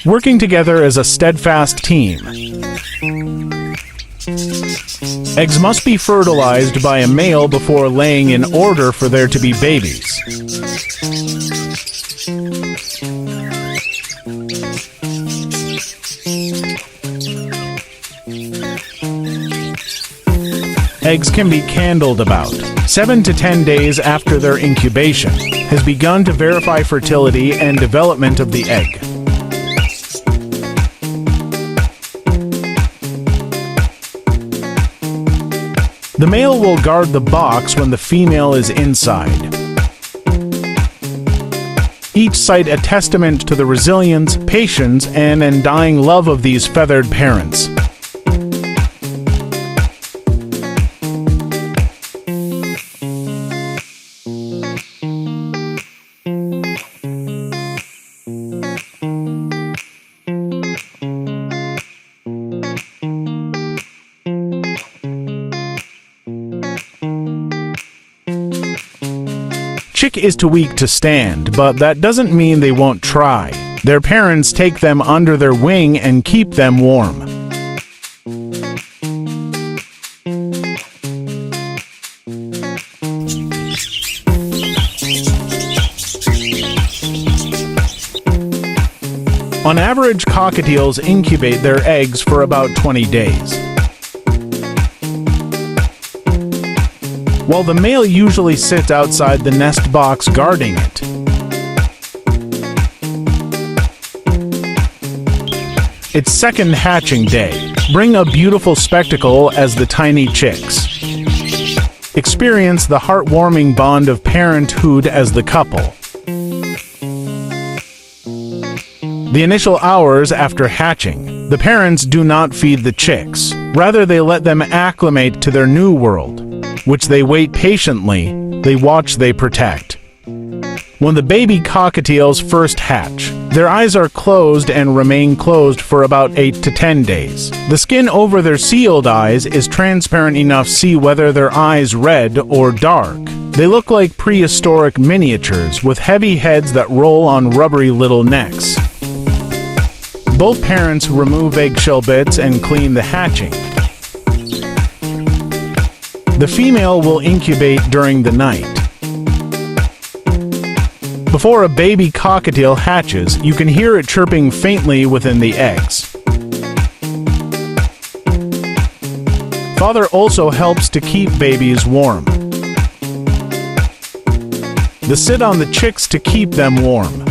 working together as a steadfast team. Eggs must be fertilized by a male before laying in order for there to be babies. Eggs can be candled about 7 to 10 days after their incubation has begun to verify fertility and development of the egg. The male will guard the box when the female is inside. Each cite a testament to the resilience, patience, and undying love of these feathered parents. Chick is too weak to stand, but that doesn't mean they won't try. Their parents take them under their wing and keep them warm. On average, cockatiels incubate their eggs for about 20 days. While the male usually sits outside the nest box guarding it. Its second hatching day bring a beautiful spectacle as the tiny chicks experience the heartwarming bond of parenthood as the couple. The initial hours after hatching, the parents do not feed the chicks. Rather, they let them acclimate to their new world, which they wait patiently, they watch, they protect. When the baby cockatiels first hatch, their eyes are closed and remain closed for about 8 to 10 days. The skin over their sealed eyes is transparent enough to see whether their eyes red or dark. They look like prehistoric miniatures with heavy heads that roll on rubbery little necks. Both parents remove eggshell bits and clean the hatching. The female will incubate during the night. Before a baby cockatiel hatches, you can hear it chirping faintly within the eggs. Father also helps to keep babies warm. They sit on the chicks to keep them warm.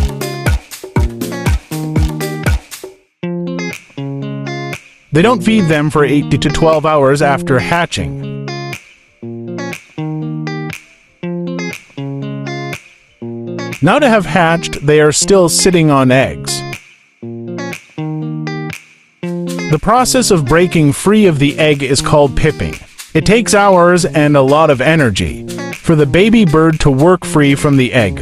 They don't feed them for 8 to 12 hours after hatching. Now to have hatched, they are still sitting on eggs. The process of breaking free of the egg is called pipping. It takes hours and a lot of energy for the baby bird to work free from the egg.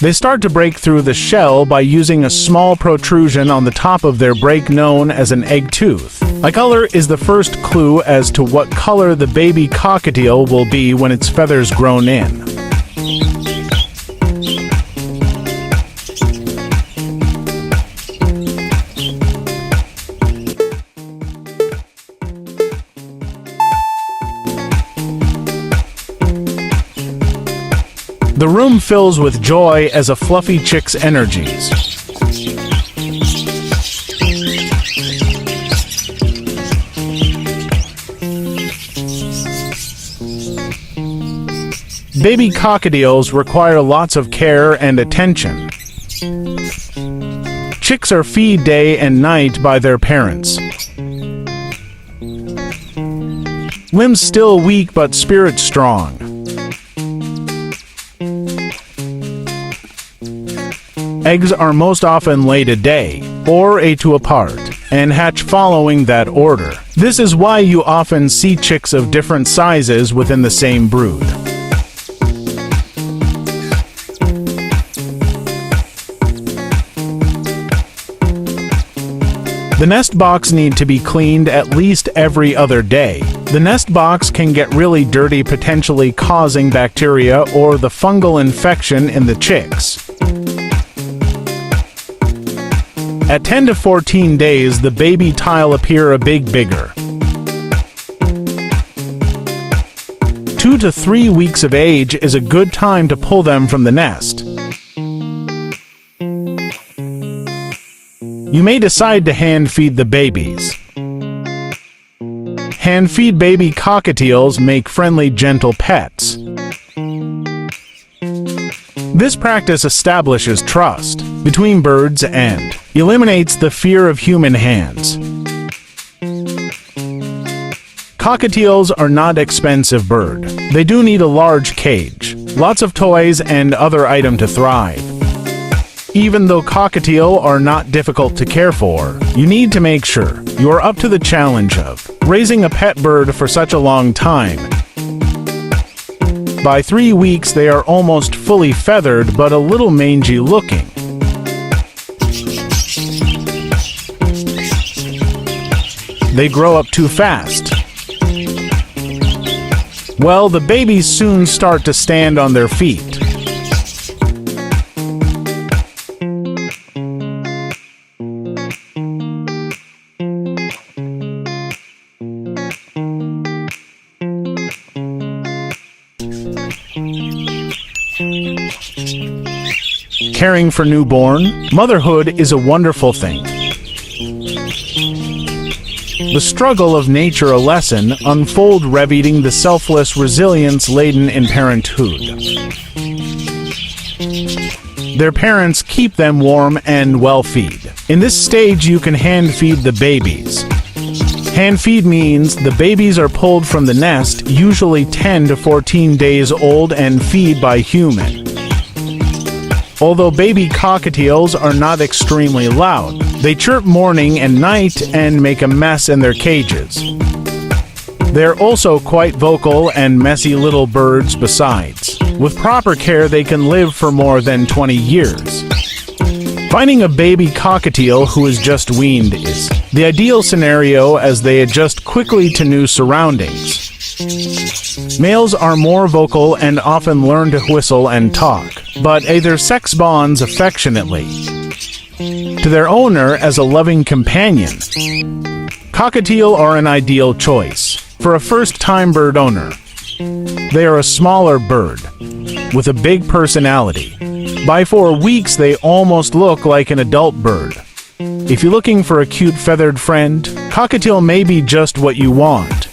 They start to break through the shell by using a small protrusion on the top of their break known as an egg tooth. A color is the first clue as to what color the baby cockatiel will be when its feathers grown in. The room fills with joy as a fluffy chick's energies. Baby cockatiels require lots of care and attention. Chicks are fed day and night by their parents. Limbs still weak but spirit strong. Eggs are most often laid a day, or 8 to apart, and hatch following that order. This is why you often see chicks of different sizes within the same brood. The nest box need to be cleaned at least every other day. The nest box can get really dirty, potentially causing bacteria or the fungal infection in the chicks. At 10 to 14 days, the baby tile appear a bit bigger. 2 to 3 weeks of age is a good time to pull them from the nest. You may decide to hand feed the babies. Hand feed baby cockatiels make friendly, gentle pets. This practice establishes trust between birds and eliminates the fear of human hands. Cockatiels are not expensive bird. They do need a large cage, lots of toys and other items to thrive. Even though cockatiel are not difficult to care for, you need to make sure you are up to the challenge of raising a pet bird for such a long time. By 3 weeks, they are almost fully feathered but a little mangy looking. They grow up too fast. Well, the babies soon start to stand on their feet. Caring for newborn, motherhood is a wonderful thing. The struggle of nature a lesson unfold revealing the selfless resilience laden in parenthood. Their parents keep them warm and well feed. In this stage you can hand feed the babies. Hand feed means the babies are pulled from the nest, usually 10 to 14 days old, and feed by human. Although baby cockatiels are not extremely loud, they chirp morning and night and make a mess in their cages. They're also quite vocal and messy little birds besides. With proper care, they can live for more than 20 years. Finding a baby cockatiel who is just weaned is the ideal scenario as they adjust quickly to new surroundings. Males are more vocal and often learn to whistle and talk, but either sex bonds affectionately to their owner as a loving companion. Cockatiel are an ideal choice for a first-time bird owner. They are a smaller bird with a big personality. By 4 weeks, they almost look like an adult bird. If you're looking for a cute feathered friend, cockatiel may be just what you want.